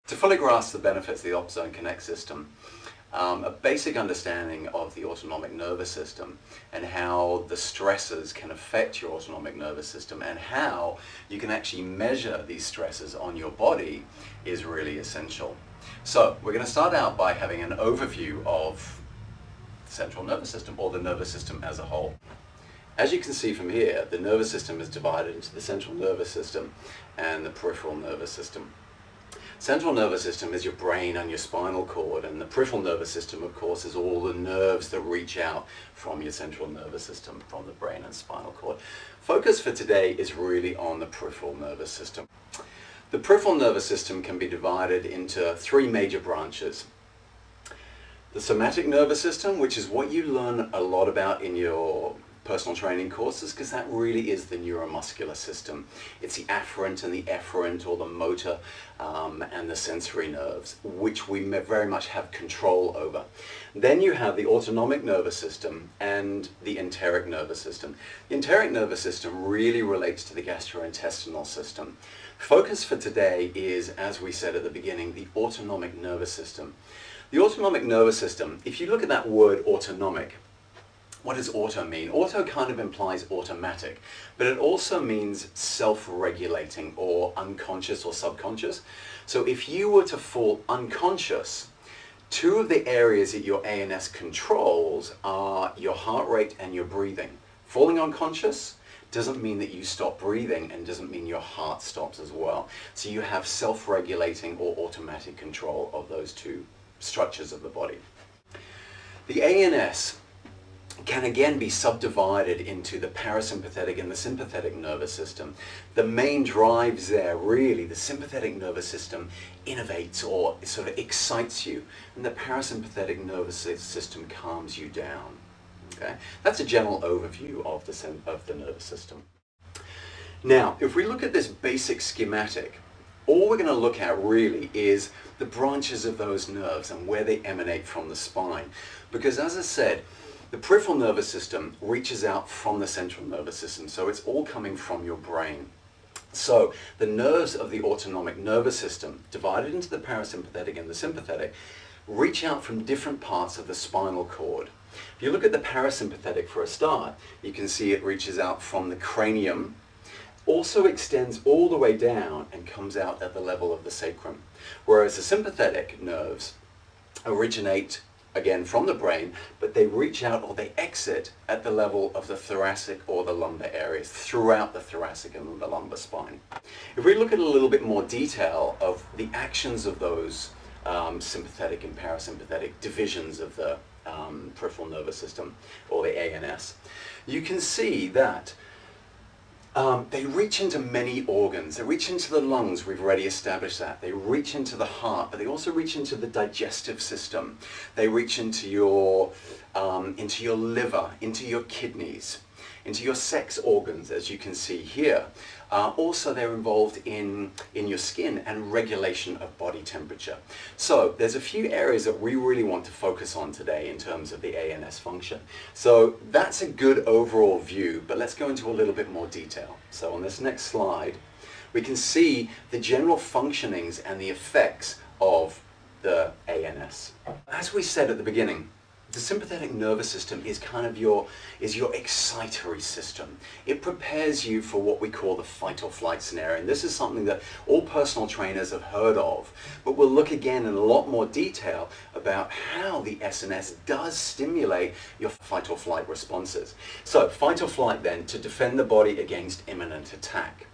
To fully grasp the benefits of the Opzone Connect system, a basic understanding of the autonomic nervous system and how the stresses can affect your autonomic nervous system and how you can actually measure these stresses on your body is really essential. So we're going to start out by having an overview of the central nervous system, or the nervous system as a whole. As you can see from here, the nervous system is divided into the central nervous system and the peripheral nervous system. Central nervous system is your brain and your spinal cord, and the peripheral nervous system, of course, is all the nerves that reach out from your central nervous system, from the brain and spinal cord. Focus for today is really on the peripheral nervous system. The peripheral nervous system can be divided into three major branches. The somatic nervous system, which is what you learn a lot about in your personal training courses, because that really is the neuromuscular system. It's the afferent and the efferent, or the motor and the sensory nerves, which we very much have control over. Then you have the autonomic nervous system and the enteric nervous system. The enteric nervous system really relates to the gastrointestinal system. Focus for today is, as we said at the beginning, the autonomic nervous system. The autonomic nervous system, if you look at that word autonomic, what does auto mean? Auto kind of implies automatic, but it also means self-regulating or unconscious or subconscious. So if you were to fall unconscious, two of the areas that your ANS controls are your heart rate and your breathing. Falling unconscious doesn't mean that you stop breathing, and doesn't mean your heart stops as well. So you have self-regulating or automatic control of those two structures of the body. The ANS can again be subdivided into the parasympathetic and the sympathetic nervous system. The main drives there, really, the sympathetic nervous system innovates or sort of excites you, and the parasympathetic nervous system calms you down. Okay? That's a general overview of the nervous system. Now, if we look at this basic schematic, all we're going to look at really is the branches of those nerves and where they emanate from the spine. Because as I said, the peripheral nervous system reaches out from the central nervous system, so it's all coming from your brain. So the nerves of the autonomic nervous system, divided into the parasympathetic and the sympathetic, reach out from different parts of the spinal cord. If you look at the parasympathetic for a start, you can see it reaches out from the cranium, also extends all the way down and comes out at the level of the sacrum. Whereas the sympathetic nerves originate again from the brain, but they reach out or they exit at the level of the thoracic or the lumbar areas, throughout the thoracic and the lumbar spine. If we look at a little bit more detail of the actions of those sympathetic and parasympathetic divisions of the peripheral nervous system, or the ANS, you can see that they reach into many organs. They reach into the lungs, we've already established that. They reach into the heart, but they also reach into the digestive system. They reach into your liver, into your kidneys, into your sex organs, as you can see here. Also, they're involved in your skin and regulation of body temperature. So there's a few areas that we really want to focus on today in terms of the ANS function. So that's a good overall view, but let's go into a little bit more detail. So on this next slide, we can see the general functionings and the effects of the ANS. As we said at the beginning, the sympathetic nervous system is kind of your excitatory system. It prepares you for what we call the fight or flight scenario. And this is something that all personal trainers have heard of. But we'll look again in a lot more detail about how the SNS does stimulate your fight or flight responses. So fight or flight then, to defend the body against imminent attack.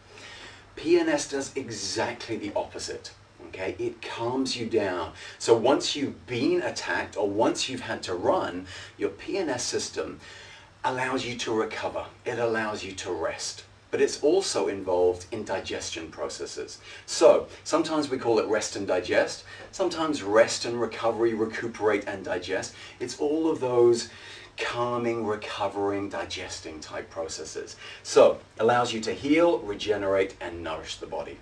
PNS does exactly the opposite. Okay, it calms you down. So once you've been attacked or once you've had to run, your PNS system allows you to recover. It allows you to rest. But it's also involved in digestion processes. So sometimes we call it rest and digest. Sometimes rest and recovery, recuperate and digest. It's all of those calming, recovering, digesting type processes. So allows you to heal, regenerate and nourish the body.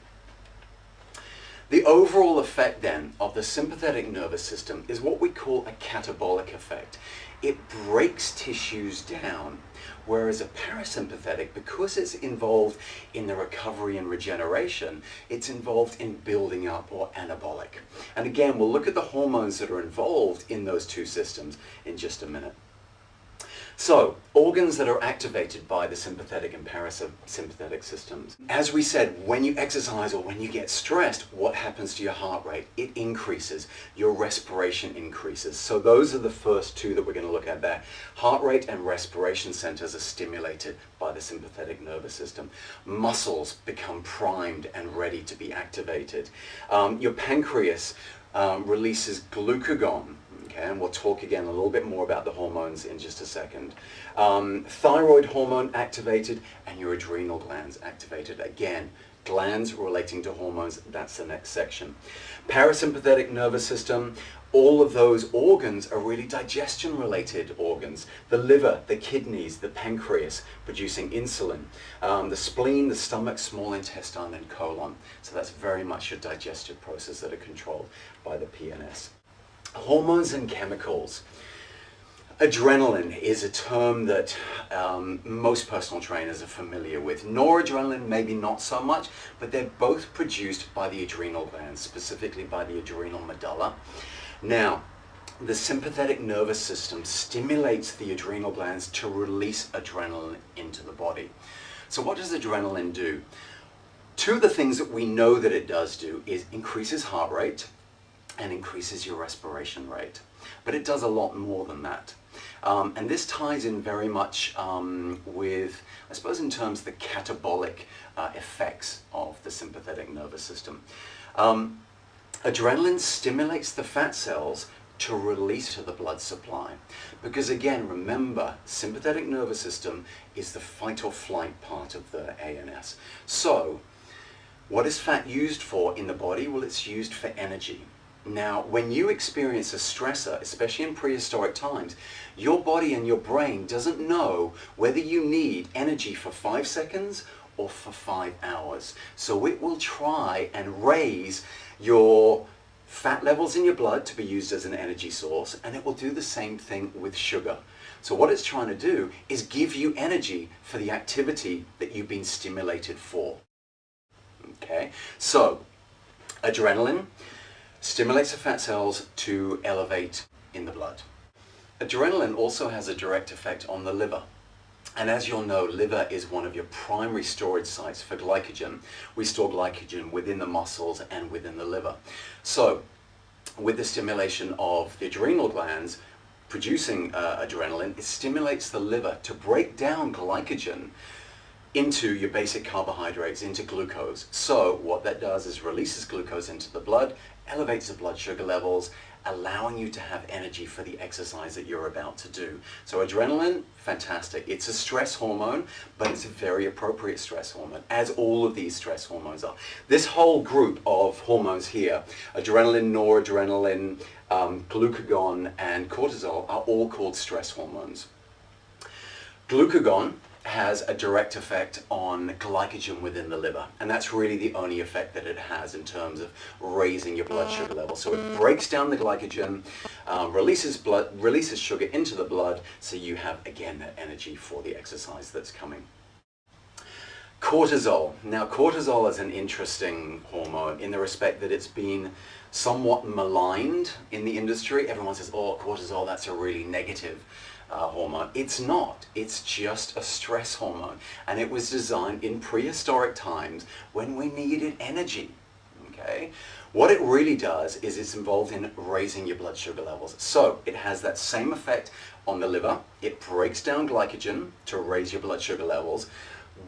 The overall effect then of the sympathetic nervous system is what we call a catabolic effect. It breaks tissues down, whereas a parasympathetic, because it's involved in the recovery and regeneration, it's involved in building up, or anabolic. And again, we'll look at the hormones that are involved in those two systems in just a minute. So, organs that are activated by the sympathetic and parasympathetic systems. As we said, when you exercise or when you get stressed, what happens to your heart rate? It increases. Your respiration increases. So those are the first two that we're going to look at there. Heart rate and respiration centers are stimulated by the sympathetic nervous system. Muscles become primed and ready to be activated. Your pancreas releases glucagon. Okay, and we'll talk again a little bit more about the hormones in just a second. Thyroid hormone activated and your adrenal glands activated. Again, glands relating to hormones, that's the next section. Parasympathetic nervous system, all of those organs are really digestion related organs. The liver, the kidneys, the pancreas producing insulin, the spleen, the stomach, small intestine and colon. So that's very much your digestive process that are controlled by the PNS. Hormones and chemicals. Adrenaline is a term that most personal trainers are familiar with. Noradrenaline, maybe not so much, but they're both produced by the adrenal glands, specifically by the adrenal medulla. Now, the sympathetic nervous system stimulates the adrenal glands to release adrenaline into the body. So what does adrenaline do? Two of the things that we know that it does do is increases heart rate and increases your respiration rate. But it does a lot more than that. And this ties in very much with, I suppose in terms of the catabolic effects of the sympathetic nervous system. Adrenaline stimulates the fat cells to release to the blood supply. Because again, remember, sympathetic nervous system is the fight or flight part of the ANS. So, what is fat used for in the body? Well, it's used for energy. Now, when you experience a stressor, especially in prehistoric times, your body and your brain doesn't know whether you need energy for 5 seconds or for 5 hours. So it will try and raise your fat levels in your blood to be used as an energy source, and it will do the same thing with sugar. So what it's trying to do is give you energy for the activity that you've been stimulated for. Okay, so adrenaline stimulates the fat cells to elevate in the blood. Adrenaline also has a direct effect on the liver. And as you'll know, liver is one of your primary storage sites for glycogen. We store glycogen within the muscles and within the liver. So, with the stimulation of the adrenal glands producing adrenaline, it stimulates the liver to break down glycogen into your basic carbohydrates, into glucose. So what that does is releases glucose into the blood, elevates the blood sugar levels, allowing you to have energy for the exercise that you're about to do. So adrenaline, fantastic. It's a stress hormone, but it's a very appropriate stress hormone, as all of these stress hormones are. This whole group of hormones here, adrenaline, noradrenaline, glucagon, and cortisol, are all called stress hormones. Glucagon has a direct effect on glycogen within the liver, and that's really the only effect that it has in terms of raising your blood sugar level. So it breaks down the glycogen, releases sugar into the blood, so you have again that energy for the exercise that's coming. Cortisol. Now cortisol is an interesting hormone in the respect that it's been somewhat maligned in the industry. Everyone says, oh, cortisol, that's a really negative hormone. It's not. It's just a stress hormone, and it was designed in prehistoric times when we needed energy. Okay, what it really does is it's involved in raising your blood sugar levels. So it has that same effect on the liver. It breaks down glycogen to raise your blood sugar levels,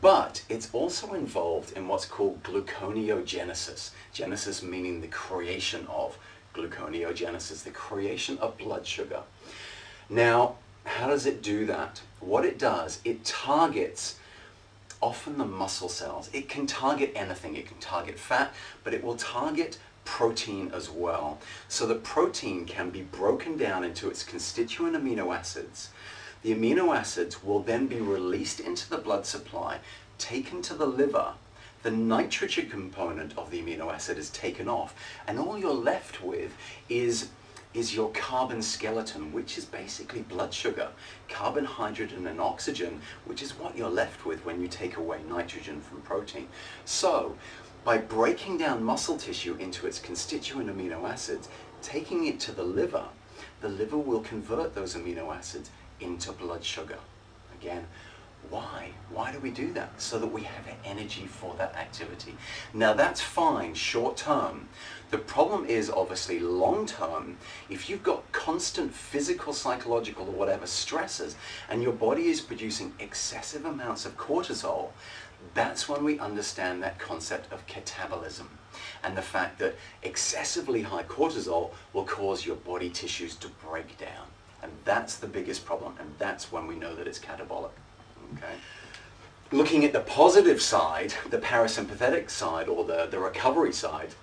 but it's also involved in what's called gluconeogenesis. Genesis meaning the creation of, gluconeogenesis, the creation of blood sugar. Now, how does it do that? What it does, it targets often the muscle cells. It can target anything. It can target fat, but it will target protein as well. So the protein can be broken down into its constituent amino acids. The amino acids will then be released into the blood supply, taken to the liver. The nitrogen component of the amino acid is taken off, and all you're left with is your carbon skeleton, which is basically blood sugar, carbon, hydrogen, and oxygen, which is what you're left with when you take away nitrogen from protein. So By breaking down muscle tissue into its constituent amino acids, taking it to the liver will convert those amino acids into blood sugar. Again, why? Why do we do that? So that we have energy for that activity. Now that's fine short term. The problem is obviously long term. If you've got constant physical, psychological, or whatever stresses, and your body is producing excessive amounts of cortisol, that's when we understand that concept of catabolism and the fact that excessively high cortisol will cause your body tissues to break down. And that's the biggest problem, and that's when we know that it's catabolic. Okay. Looking at the positive side, the parasympathetic side, or the recovery side,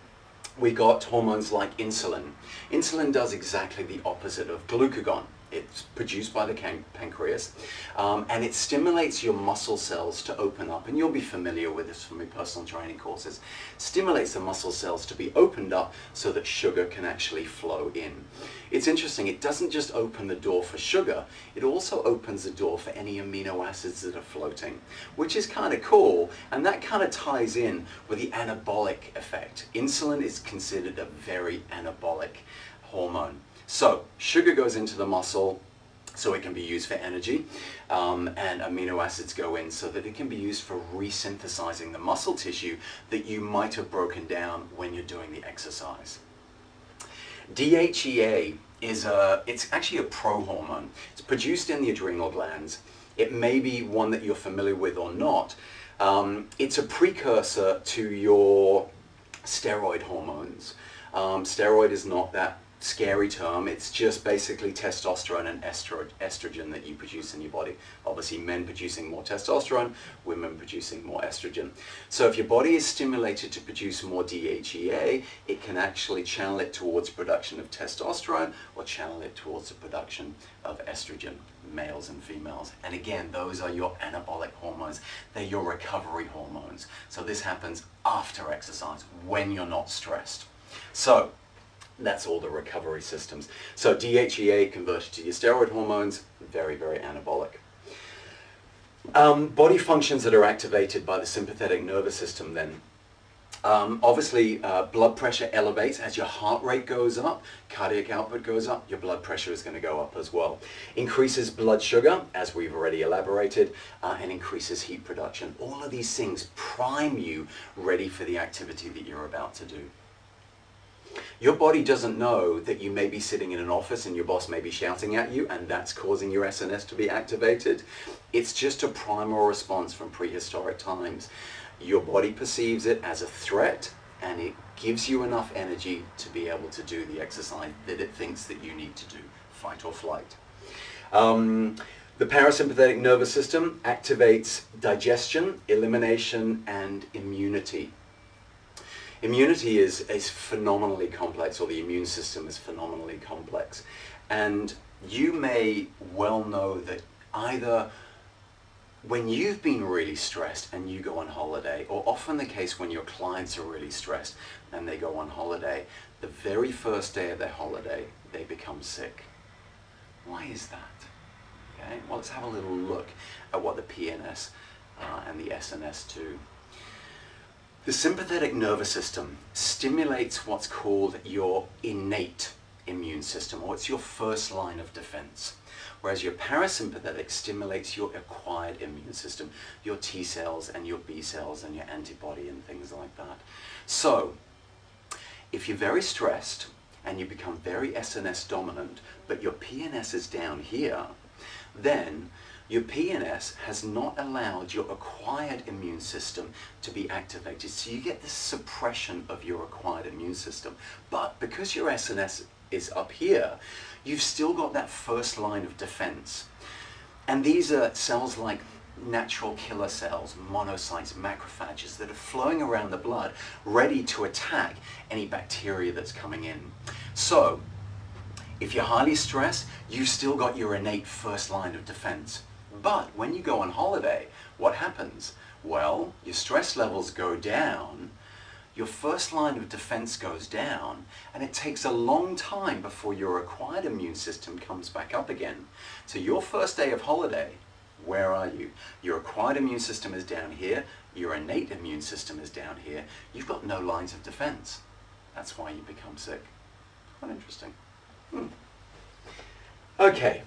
we got hormones like insulin. Insulin does exactly the opposite of glucagon. It's produced by the pancreas, and it stimulates your muscle cells to open up, and you'll be familiar with this from your personal training courses. Stimulates the muscle cells to be opened up so that sugar can actually flow in. It's interesting, it doesn't just open the door for sugar, it also opens the door for any amino acids that are floating, which is kind of cool, and that kind of ties in with the anabolic effect. Insulin is considered a very anabolic hormone. So sugar goes into the muscle so it can be used for energy, and amino acids go in so that it can be used for resynthesizing the muscle tissue that you might have broken down when you're doing the exercise. DHEA it's actually a prohormone. It's produced in the adrenal glands. It may be one that you're familiar with or not. It's a precursor to your steroid hormones. Steroid is not that scary term. It's just basically testosterone and estrogen that you produce in your body. Obviously men producing more testosterone, women producing more estrogen. So if your body is stimulated to produce more DHEA, it can actually channel it towards production of testosterone or channel it towards the production of estrogen, males and females. And again, those are your anabolic hormones. They're your recovery hormones. So this happens after exercise, when you're not stressed. So that's all the recovery systems. So DHEA converted to your steroid hormones, very, very anabolic. Body functions that are activated by the sympathetic nervous system then. Obviously, blood pressure elevates as your heart rate goes up, cardiac output goes up, your blood pressure is going to go up as well. Increases blood sugar, as we've already elaborated, and increases heat production. All of these things prime you ready for the activity that you're about to do. Your body doesn't know that you may be sitting in an office and your boss may be shouting at you, and that's causing your SNS to be activated. It's just a primal response from prehistoric times. Your body perceives it as a threat, and it gives you enough energy to be able to do the exercise that it thinks that you need to do, fight or flight. The parasympathetic nervous system activates digestion, elimination, and immunity. Immunity is phenomenally complex, or the immune system is phenomenally complex. And you may well know that either when you've been really stressed and you go on holiday, or often the case when your clients are really stressed and they go on holiday, the very first day of their holiday, they become sick. Why is that? Okay, well, let's have a little look at what the PNS and the SNS do. The sympathetic nervous system stimulates what's called your innate immune system, or it's your first line of defense. Whereas your parasympathetic stimulates your acquired immune system, your T cells and your B cells and your antibody and things like that. So, if you're very stressed and you become very SNS dominant, but your PNS is down here, then your PNS has not allowed your acquired immune system to be activated. So you get this suppression of your acquired immune system. But because your SNS is up here, you've still got that first line of defense. And these are cells like natural killer cells, monocytes, macrophages that are flowing around the blood, ready to attack any bacteria that's coming in. So, if you're highly stressed, you've still got your innate first line of defense. But when you go on holiday, what happens? Well, your stress levels go down, your first line of defense goes down, and it takes a long time before your acquired immune system comes back up again. So your first day of holiday, where are you? Your acquired immune system is down here, your innate immune system is down here, you've got no lines of defense. That's why you become sick. Quite interesting. Okay,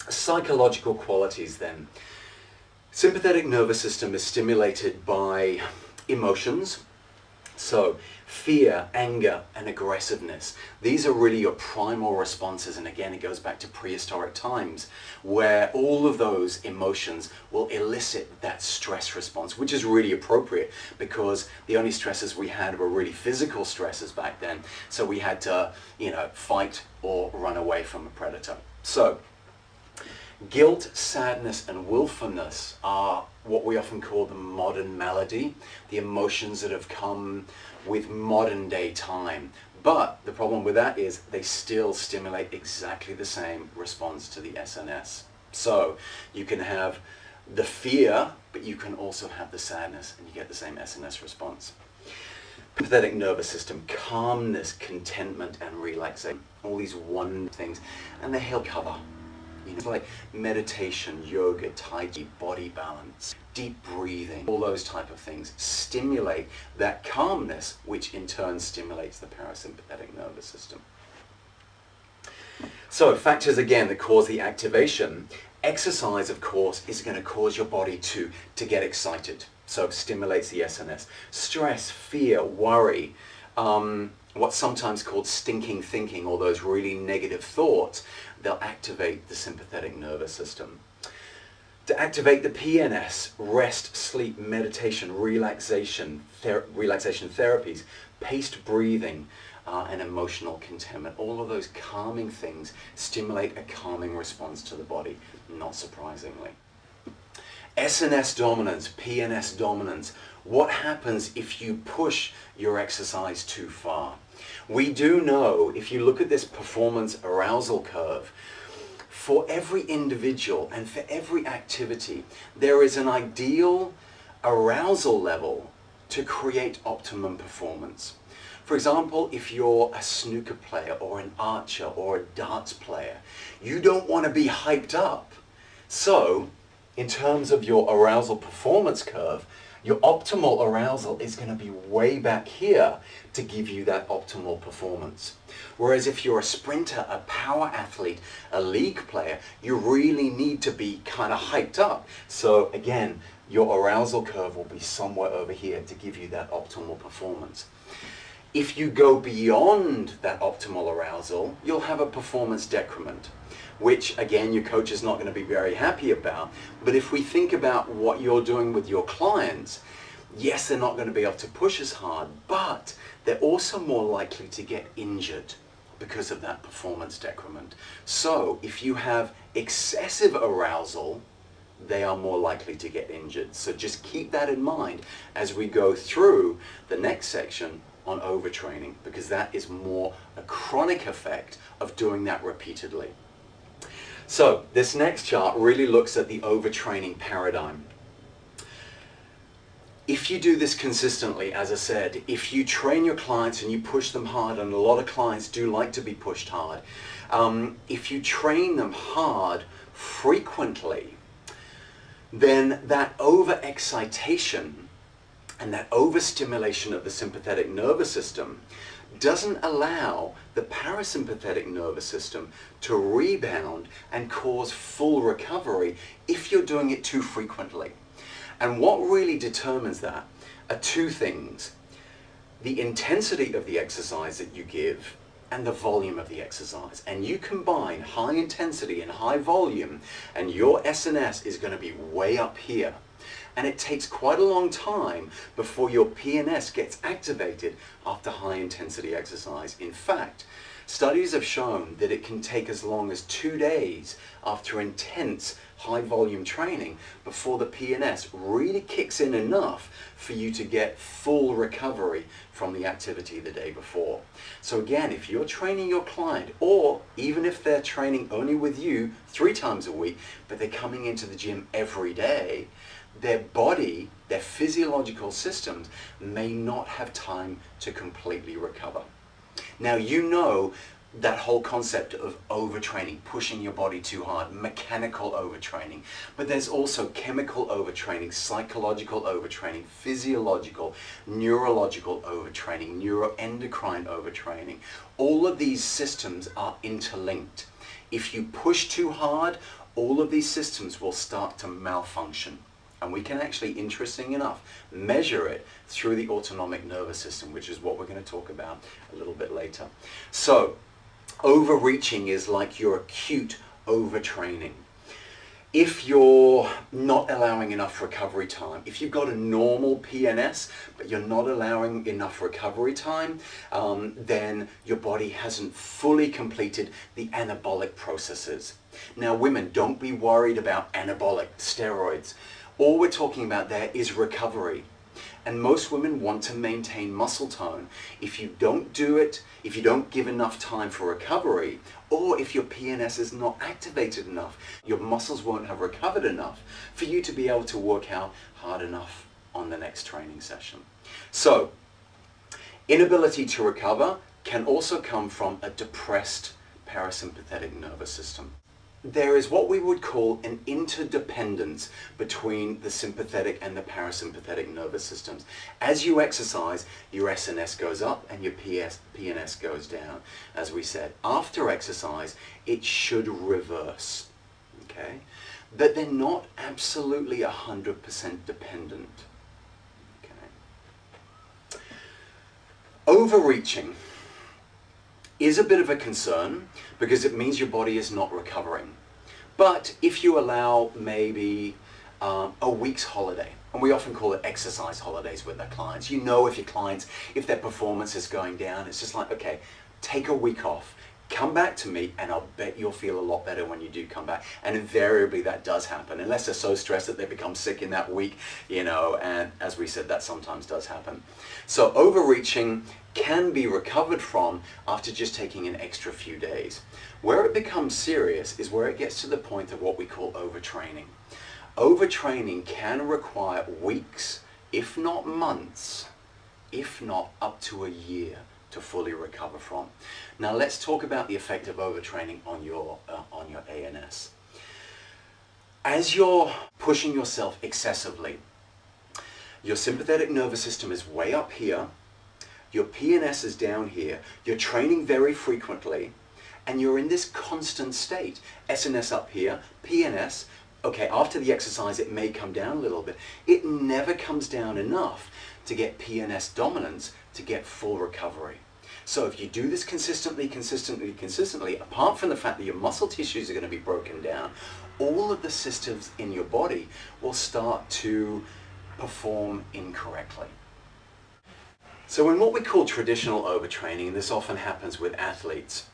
psychological qualities then. Sympathetic nervous system is stimulated by emotions. So fear, anger, and aggressiveness. These are really your primal responses, and again it goes back to prehistoric times where all of those emotions will elicit that stress response, which is really appropriate because the only stresses we had were really physical stresses back then. So we had to, fight or run away from a predator. So guilt, sadness, and willfulness are what we often call the modern malady, the emotions that have come with modern day time. But the problem with that is they still stimulate exactly the same response to the SNS. So you can have the fear, but you can also have the sadness, and you get the same SNS response. Sympathetic nervous system, calmness, contentment, and relaxation. All these one things, and they help cover. It's like meditation, yoga, tai chi, body balance, deep breathing, all those type of things stimulate that calmness, which in turn stimulates the parasympathetic nervous system. So factors again that cause the activation. Exercise, of course, is going to cause your body to get excited. So it stimulates the SNS. Stress, fear, worry, what's sometimes called stinking thinking, or those really negative thoughts, they'll activate the sympathetic nervous system. To activate the PNS, rest, sleep, meditation, relaxation therapies, paced breathing, and emotional contentment. All of those calming things stimulate a calming response to the body, not surprisingly. SNS dominance, PNS dominance. What happens if you push your exercise too far? We do know, if you look at this performance arousal curve, for every individual and for every activity, there is an ideal arousal level to create optimum performance. For example, if you're a snooker player or an archer or a darts player, you don't want to be hyped up. So, in terms of your arousal performance curve, your optimal arousal is going to be way back here to give you that optimal performance. Whereas if you're a sprinter, a power athlete, a league player, you really need to be kind of hyped up. So again, your arousal curve will be somewhere over here to give you that optimal performance. If you go beyond that optimal arousal, you'll have a performance decrement, which again your coach is not going to be very happy about. But if we think about what you're doing with your clients, yes, they're not going to be able to push as hard, but they're also more likely to get injured because of that performance decrement. So if you have excessive arousal, they are more likely to get injured. So just keep that in mind as we go through the next section on overtraining, because that is more a chronic effect of doing that repeatedly. So this next chart really looks at the overtraining paradigm. If you do this consistently, as I said, if you train your clients and you push them hard, and a lot of clients do like to be pushed hard, if you train them hard frequently, then that overexcitation and that overstimulation of the sympathetic nervous system doesn't allow the parasympathetic nervous system to rebound and cause full recovery if you're doing it too frequently. And what really determines that are two things: the intensity of the exercise that you give and the volume of the exercise. And you combine high intensity and high volume, and your SNS is going to be way up here. And it takes quite a long time before your PNS gets activated after high intensity exercise. In fact, studies have shown that it can take as long as 2 days after intense high volume training before the PNS really kicks in enough for you to get full recovery from the activity the day before. So again, if you're training your client, or even if they're training only with you 3 times a week, but they're coming into the gym every day, their body, their physiological systems may not have time to completely recover. Now, you know that whole concept of overtraining, pushing your body too hard, mechanical overtraining. But there's also chemical overtraining, psychological overtraining, physiological, neurological overtraining, neuroendocrine overtraining. All of these systems are interlinked. If you push too hard, all of these systems will start to malfunction. And we can actually, interesting enough, measure it through the autonomic nervous system, which is what we're going to talk about a little bit later. So, overreaching is like your acute overtraining. If you're not allowing enough recovery time, if you've got a normal PNS, but you're not allowing enough recovery time, then your body hasn't fully completed the anabolic processes. Now, women, don't be worried about anabolic steroids. All we're talking about there is recovery. And most women want to maintain muscle tone. If you don't do it, if you don't give enough time for recovery, or if your PNS is not activated enough, your muscles won't have recovered enough for you to be able to work out hard enough on the next training session. So, inability to recover can also come from a depressed parasympathetic nervous system. There is what we would call an interdependence between the sympathetic and the parasympathetic nervous systems. As you exercise, your SNS goes up and your PNS goes down. As we said, after exercise, it should reverse. Okay? But they're not absolutely 100% dependent. Okay? Overreaching is a bit of a concern because it means your body is not recovering. But if you allow maybe a week's holiday, and we often call it exercise holidays with our clients, you know if your clients, if their performance is going down, it's just like, okay, take a week off, come back to me, and I'll bet you'll feel a lot better when you do come back. And invariably that does happen, unless they're so stressed that they become sick in that week, you know, and as we said, that sometimes does happen. So overreaching can be recovered from after just taking an extra few days. Where it becomes serious is where it gets to the point of what we call overtraining. Overtraining can require weeks, if not months, if not up to a year to fully recover from. Now let's talk about the effect of overtraining on your ANS. As you're pushing yourself excessively, your sympathetic nervous system is way up here, your PNS is down here, you're training very frequently, and you're in this constant state. SNS up here, PNS, okay, after the exercise it may come down a little bit. It never comes down enough to get PNS dominance to get full recovery. So if you do this consistently, apart from the fact that your muscle tissues are going to be broken down, all of the systems in your body will start to perform incorrectly. So in what we call traditional overtraining, and this often happens with athletes,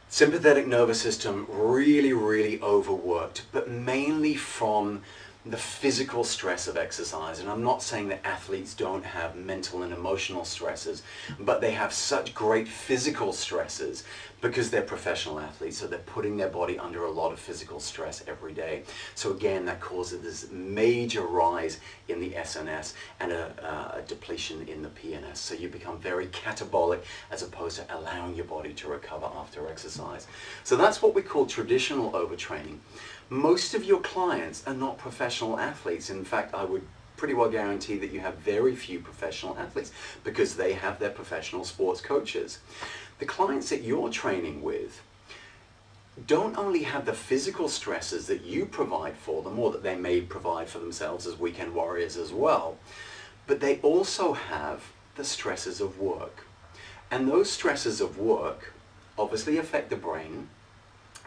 sympathetic nervous system really overworked, but mainly from the physical stress of exercise. And I'm not saying that athletes don't have mental and emotional stresses, but they have such great physical stresses because they're professional athletes, so they're putting their body under a lot of physical stress every day. So again, that causes this major rise in the SNS and a depletion in the PNS. So you become very catabolic as opposed to allowing your body to recover after exercise. So that's what we call traditional overtraining. Most of your clients are not professional athletes. In fact, I would pretty well guarantee that you have very few professional athletes because they have their professional sports coaches. The clients that you're training with don't only have the physical stresses that you provide for them, or that they may provide for themselves as weekend warriors as well, but they also have the stresses of work. And those stresses of work obviously affect the brain.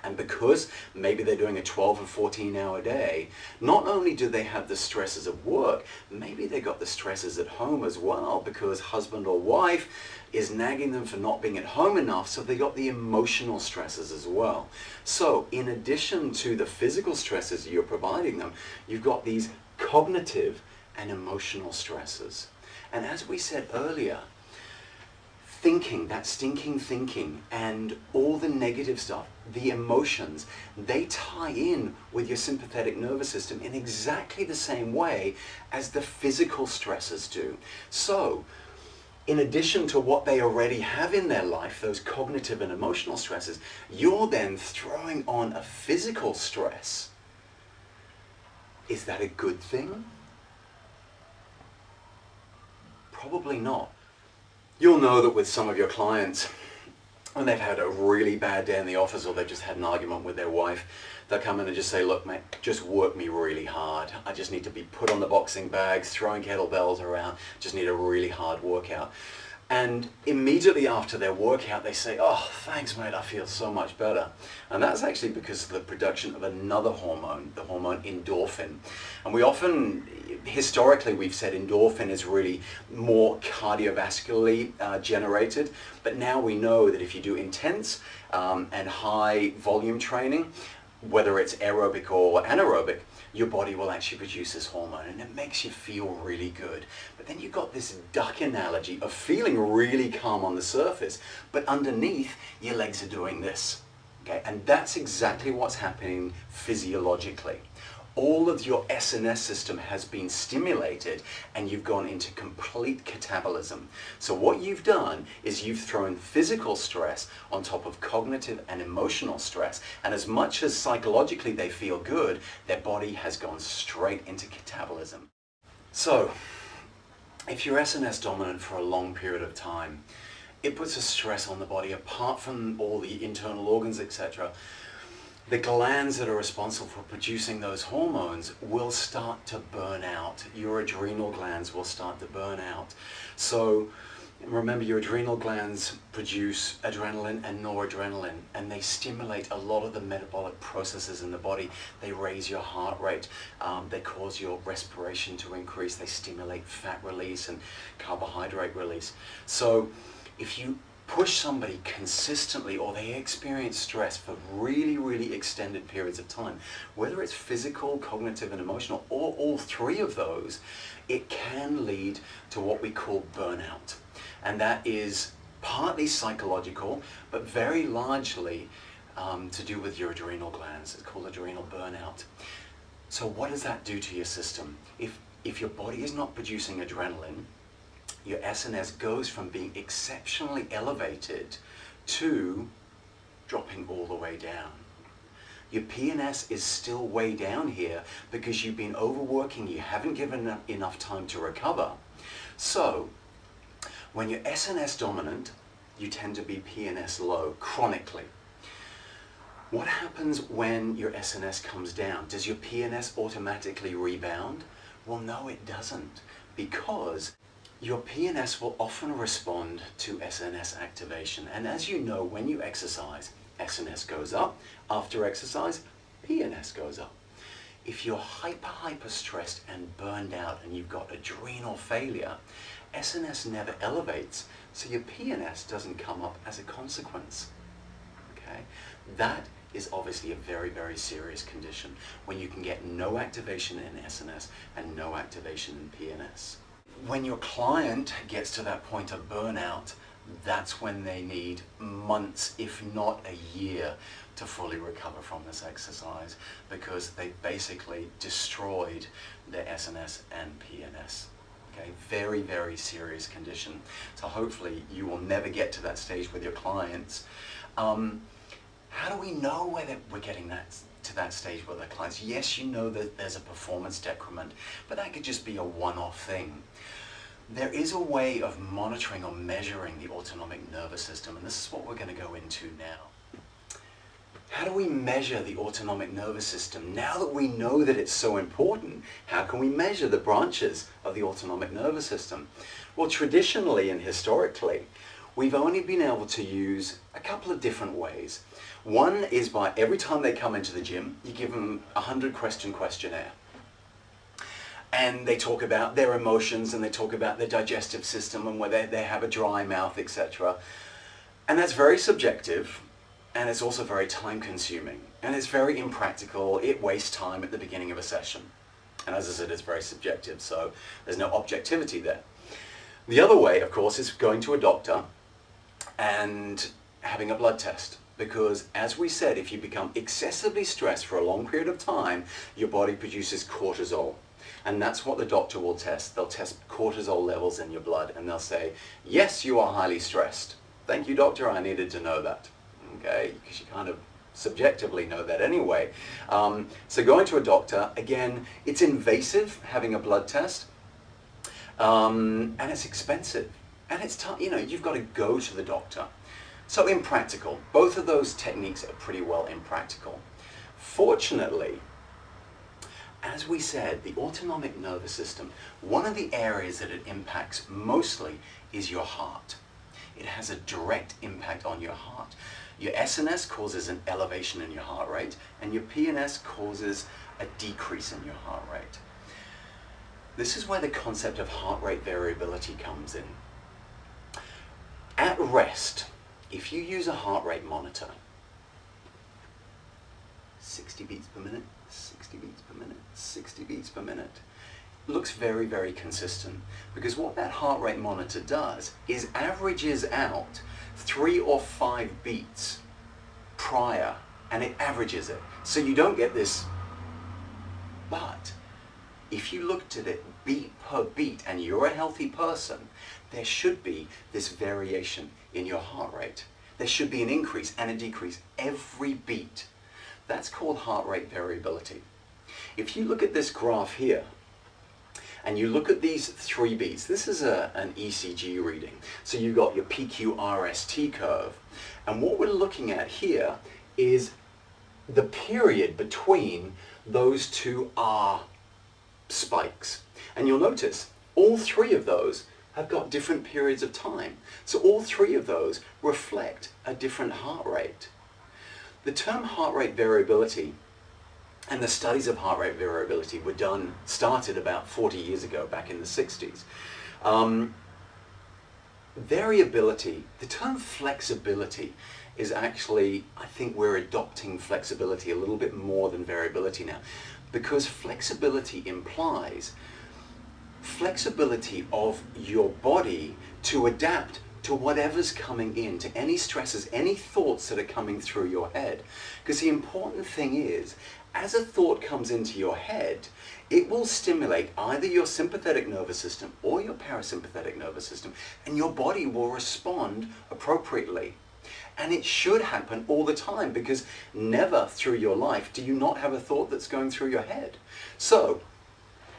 And because maybe they're doing a 12 or 14 hour day, not only do they have the stresses of work, maybe they got the stresses at home as well, because husband or wife is nagging them for not being at home enough, so they got the emotional stresses as well. So in addition to the physical stresses you're providing them, you've got these cognitive and emotional stresses. And as we said earlier, thinking, that stinking thinking, and all the negative stuff, the emotions, they tie in with your sympathetic nervous system in exactly the same way as the physical stresses do. So, in addition to what they already have in their life, those cognitive and emotional stresses, you're then throwing on a physical stress. Is that a good thing? Probably not. You'll know that with some of your clients, when they've had a really bad day in the office or they've just had an argument with their wife, they'll come in and just say, look mate, just work me really hard. I just need to be put on the boxing bags, throwing kettlebells around, just need a really hard workout. And immediately after their workout, they say, oh, thanks mate, I feel so much better. And that's actually because of the production of another hormone, the hormone endorphin. And we often, historically, we've said endorphin is really more cardiovascularly generated. But now we know that if you do intense and high volume training, whether it's aerobic or anaerobic, your body will actually produce this hormone and it makes you feel really good. But then you've got this duck analogy of feeling really calm on the surface, but underneath your legs are doing this. Okay? And that's exactly what's happening physiologically. All of your SNS system has been stimulated and you've gone into complete catabolism. So what you've done is you've thrown physical stress on top of cognitive and emotional stress. And as much as psychologically they feel good, their body has gone straight into catabolism. So if you're SNS dominant for a long period of time, it puts a stress on the body apart from all the internal organs, etc. The glands that are responsible for producing those hormones will start to burn out. Your adrenal glands will start to burn out. So remember, your adrenal glands produce adrenaline and noradrenaline, and they stimulate a lot of the metabolic processes in the body. They raise your heart rate, they cause your respiration to increase, they stimulate fat release and carbohydrate release. So if you push somebody consistently or they experience stress for really, really extended periods of time, whether it's physical, cognitive and emotional, or all three of those, it can lead to what we call burnout. And that is partly psychological, but very largely to do with your adrenal glands. It's called adrenal burnout. So what does that do to your system? If your body is not producing adrenaline, your SNS goes from being exceptionally elevated to dropping all the way down. Your PNS is still way down here because you've been overworking, you haven't given enough time to recover. So when you're SNS dominant, you tend to be PNS low chronically. What happens when your SNS comes down? Does your PNS automatically rebound? Well, no, it doesn't, because your PNS will often respond to SNS activation. And as you know, when you exercise, SNS goes up. After exercise, PNS goes up. If you're hyper stressed and burned out and you've got adrenal failure, SNS never elevates, so your PNS doesn't come up as a consequence. Okay? That is obviously a very, very serious condition when you can get no activation in SNS and no activation in PNS. When your client gets to that point of burnout, that's when they need months, if not a year, to fully recover from this exercise, because they basically destroyed their SNS and PNS. Okay, very, very serious condition. So hopefully you will never get to that stage with your clients. How do we know whether we're getting to that stage with our clients? Yes, you know that there's a performance decrement, but that could just be a one-off thing. There is a way of monitoring or measuring the autonomic nervous system, and this is what we're going to go into now. How do we measure the autonomic nervous system? Now that we know that it's so important, how can we measure the branches of the autonomic nervous system? Well, traditionally and historically, we've only been able to use a couple of different ways. One is by every time they come into the gym, you give them a 100-question questionnaire. And they talk about their emotions and they talk about their digestive system and whether they have a dry mouth, etc. And that's very subjective, and it's also very time consuming, and it's very impractical. It wastes time at the beginning of a session. And as I said, it's very subjective, so there's no objectivity there. The other way, of course, is going to a doctor and having a blood test. Because, as we said, if you become excessively stressed for a long period of time, your body produces cortisol. And that's what the doctor will test. They'll test cortisol levels in your blood and they'll say, yes, you are highly stressed. Thank you, doctor, I needed to know that. Okay, because you kind of subjectively know that anyway. So going to a doctor, again, it's invasive having a blood test, and it's expensive. And it's tough, you know, you've got to go to the doctor. So impractical. Both of those techniques are pretty well impractical. Fortunately, as we said, the autonomic nervous system, one of the areas that it impacts mostly is your heart. It has a direct impact on your heart. Your SNS causes an elevation in your heart rate, and your PNS causes a decrease in your heart rate. This is where the concept of heart rate variability comes in. At rest, if you use a heart rate monitor, 60 beats per minute, 60 beats per minute, 60 beats per minute, looks very, very consistent. Because what that heart rate monitor does is averages out 3 or 5 beats prior, and it averages it. So you don't get this. But if you looked at it beat per beat and you're a healthy person, there should be this variation in your heart rate. There should be an increase and a decrease every beat. That's called heart rate variability. If you look at this graph here, and you look at these 3 beats, this is an ECG reading. So you've got your PQRST curve, and what we're looking at here is the period between those 2 R spikes. And you'll notice all 3 of those have got different periods of time. So all 3 of those reflect a different heart rate. The term heart rate variability and the studies of heart rate variability started about 40 years ago, back in the 60s. Variability, the term flexibility is actually, I think we're adopting flexibility a little bit more than variability now, because flexibility implies flexibility of your body to adapt to whatever's coming in, to any stresses, any thoughts that are coming through your head. Because the important thing is, as a thought comes into your head, it will stimulate either your sympathetic nervous system or your parasympathetic nervous system, and your body will respond appropriately. And it should happen all the time, because never through your life do you not have a thought that's going through your head. So,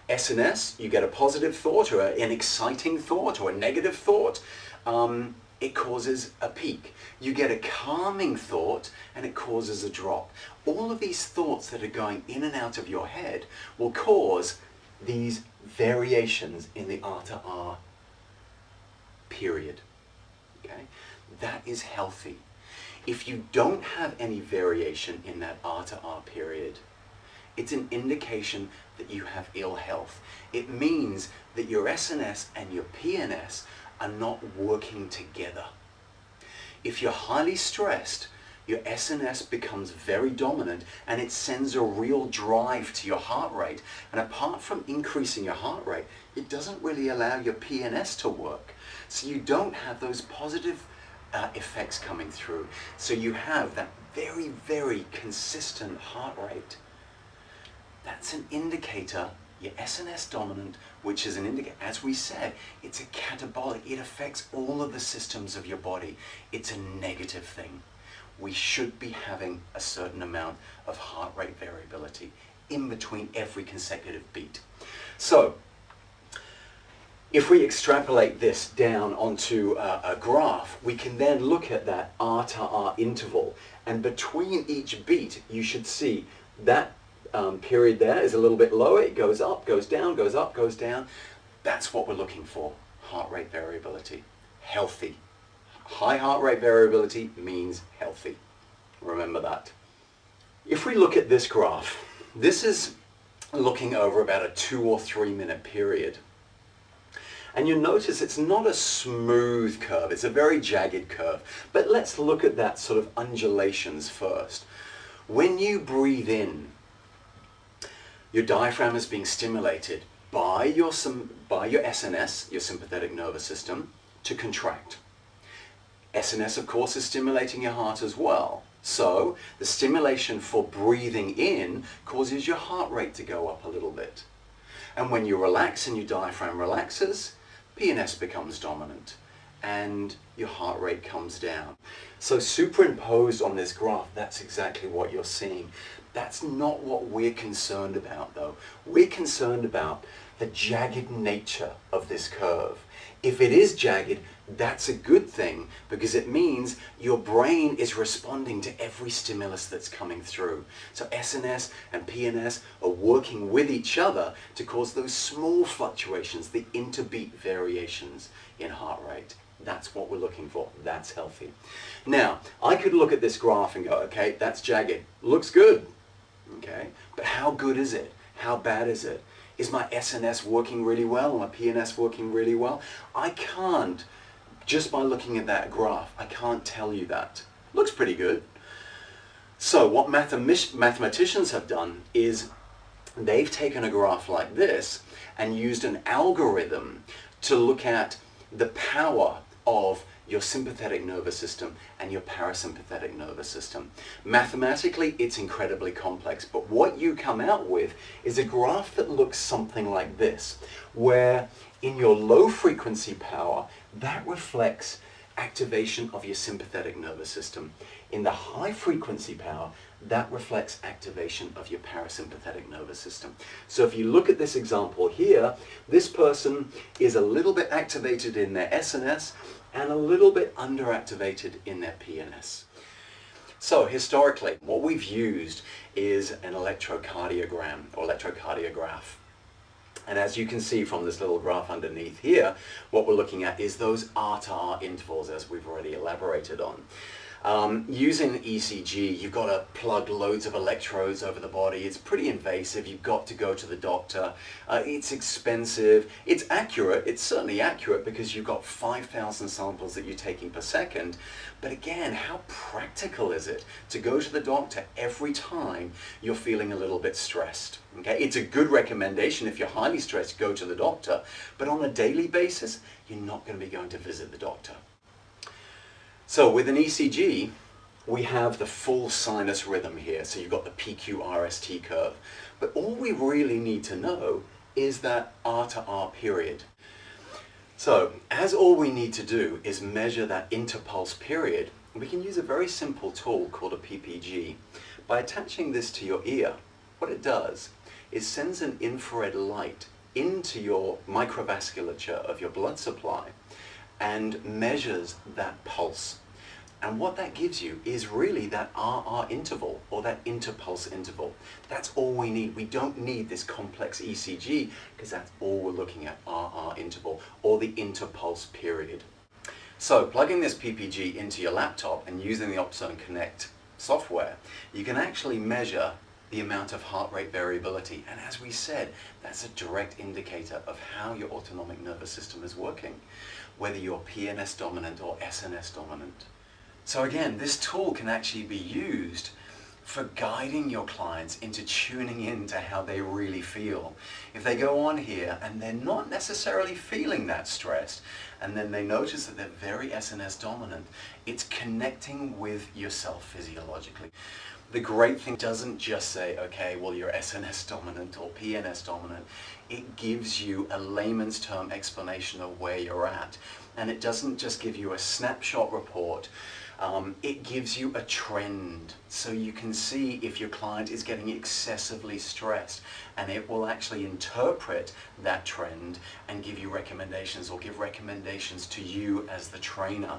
SNS, you get a positive thought or an exciting thought or a negative thought, it causes a peak. You get a calming thought and it causes a drop. All of these thoughts that are going in and out of your head will cause these variations in the R to R period. Okay? That is healthy. If you don't have any variation in that R to R period, it's an indication that you have ill health. It means that your SNS and your PNS are not working together. If you're highly stressed, your SNS becomes very dominant and it sends a real drive to your heart rate. And apart from increasing your heart rate, it doesn't really allow your PNS to work. So you don't have those positive effects coming through. So you have that very, very consistent heart rate. That's an indicator, your SNS dominant, which is an indicator, as we said, it's a catabolic. It affects all of the systems of your body. It's a negative thing. We should be having a certain amount of heart rate variability in between every consecutive beat. So, if we extrapolate this down onto a graph, we can then look at that R to R interval. And between each beat, you should see that period there is a little bit lower. It goes up, goes down, goes up, goes down. That's what we're looking for. Heart rate variability. Healthy. High heart rate variability means healthy. Remember that. If we look at this graph, this is looking over about a 2 or 3 minute period. And you notice it's not a smooth curve. It's a very jagged curve. But let's look at that sort of undulations first. When you breathe in, your diaphragm is being stimulated by your SNS, your sympathetic nervous system, to contract. SNS, of course, is stimulating your heart as well. So the stimulation for breathing in causes your heart rate to go up a little bit. And when you relax and your diaphragm relaxes, PNS becomes dominant and your heart rate comes down. So superimposed on this graph, that's exactly what you're seeing. That's not what we're concerned about though. We're concerned about the jagged nature of this curve. If it is jagged, that's a good thing because it means your brain is responding to every stimulus that's coming through. So SNS and PNS are working with each other to cause those small fluctuations, the interbeat variations in heart rate. That's what we're looking for. That's healthy. Now, I could look at this graph and go, okay, that's jagged. Looks good. Okay, but how good is it? How bad is it? Is my SNS working really well? My PNS working really well? I can't, just by looking at that graph, I can't tell you that. Looks pretty good. So what mathematicians have done is they've taken a graph like this and used an algorithm to look at the power of your sympathetic nervous system and your parasympathetic nervous system. Mathematically, it's incredibly complex, but what you come out with is a graph that looks something like this, where in your low frequency power, that reflects activation of your sympathetic nervous system. In the high frequency power, that reflects activation of your parasympathetic nervous system. So if you look at this example here, this person is a little bit activated in their SNS and a little bit underactivated in their PNS. So historically, what we've used is an electrocardiogram or electrocardiograph. And as you can see from this little graph underneath here, what we're looking at is those R to R intervals, as we've already elaborated on. Using ECG, you've got to plug loads of electrodes over the body. It's pretty invasive. You've got to go to the doctor. It's expensive. It's accurate. It's certainly accurate because you've got 5,000 samples that you're taking per second. But again, how practical is it to go to the doctor every time you're feeling a little bit stressed? Okay? It's a good recommendation if you're highly stressed, go to the doctor. But on a daily basis, you're not going to be going to visit the doctor. So with an ECG, we have the full sinus rhythm here. So you've got the PQ-RST curve. But all we really need to know is that R to R period. So as all we need to do is measure that interpulse period, we can use a very simple tool called a PPG. By attaching this to your ear, what it does is sends an infrared light into your microvasculature of your blood supply and measures that pulse. And what that gives you is really that RR interval, or that interpulse interval. That's all we need. We don't need this complex ECG, because that's all we're looking at, RR interval, or the interpulse period. So plugging this PPG into your laptop and using the Opzone Connect software, you can actually measure the amount of heart rate variability. And as we said, that's a direct indicator of how your autonomic nervous system is working, whether you're PNS dominant or SNS dominant. So again, this tool can actually be used for guiding your clients into tuning in to how they really feel. If they go on here and they're not necessarily feeling that stressed, and then they notice that they're very SNS dominant, it's connecting with yourself physiologically. The great thing doesn't just say, okay, well, you're SNS dominant or PNS dominant. It gives you a layman's term explanation of where you're at. And it doesn't just give you a snapshot report. It gives you a trend, so you can see if your client is getting excessively stressed, and it will actually interpret that trend and give you recommendations, or give recommendations to you as the trainer.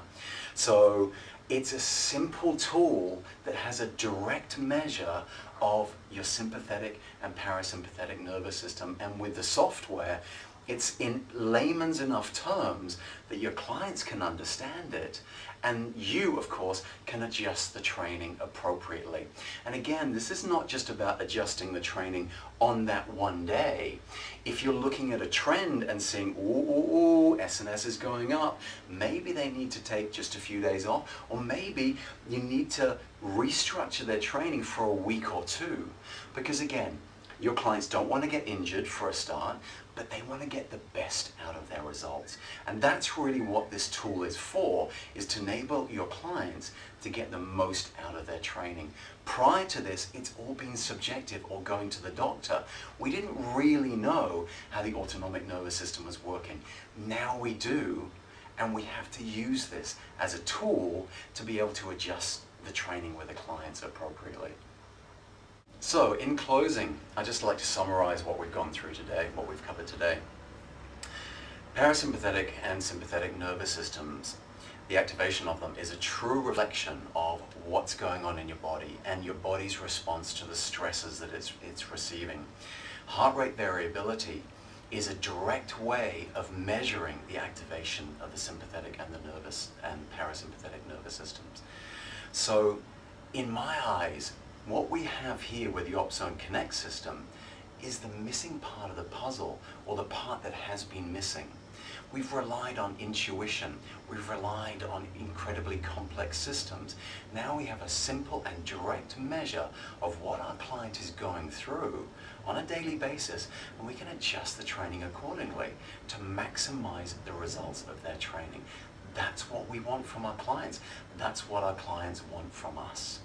So it's a simple tool that has a direct measure of your sympathetic and parasympathetic nervous system, and with the software, it's in layman's enough terms that your clients can understand it, and you, of course, can adjust the training appropriately. And again, this is not just about adjusting the training on that one day. If you're looking at a trend and seeing, ooh, SNS is going up, maybe they need to take just a few days off, or maybe you need to restructure their training for a week or two. Because again, Your clients don't want to get injured for a start, but they want to get the best out of their results. And that's really what this tool is for, is to enable your clients to get the most out of their training. Prior to this, it's all been subjective or going to the doctor. We didn't really know how the autonomic nervous system was working. Now we do, and we have to use this as a tool to be able to adjust the training with the clients appropriately. So, in closing, I'd just like to summarize what we've gone through today, what we've covered today. Parasympathetic and sympathetic nervous systems, the activation of them is a true reflection of what's going on in your body and your body's response to the stresses that it's receiving. Heart rate variability is a direct way of measuring the activation of the sympathetic and the nervous and parasympathetic nervous systems. So, in my eyes, what we have here with the Opzone Connect system is the missing part of the puzzle, or the part that has been missing. We've relied on intuition, we've relied on incredibly complex systems. Now we have a simple and direct measure of what our client is going through on a daily basis, and we can adjust the training accordingly to maximize the results of their training. That's what we want from our clients. That's what our clients want from us.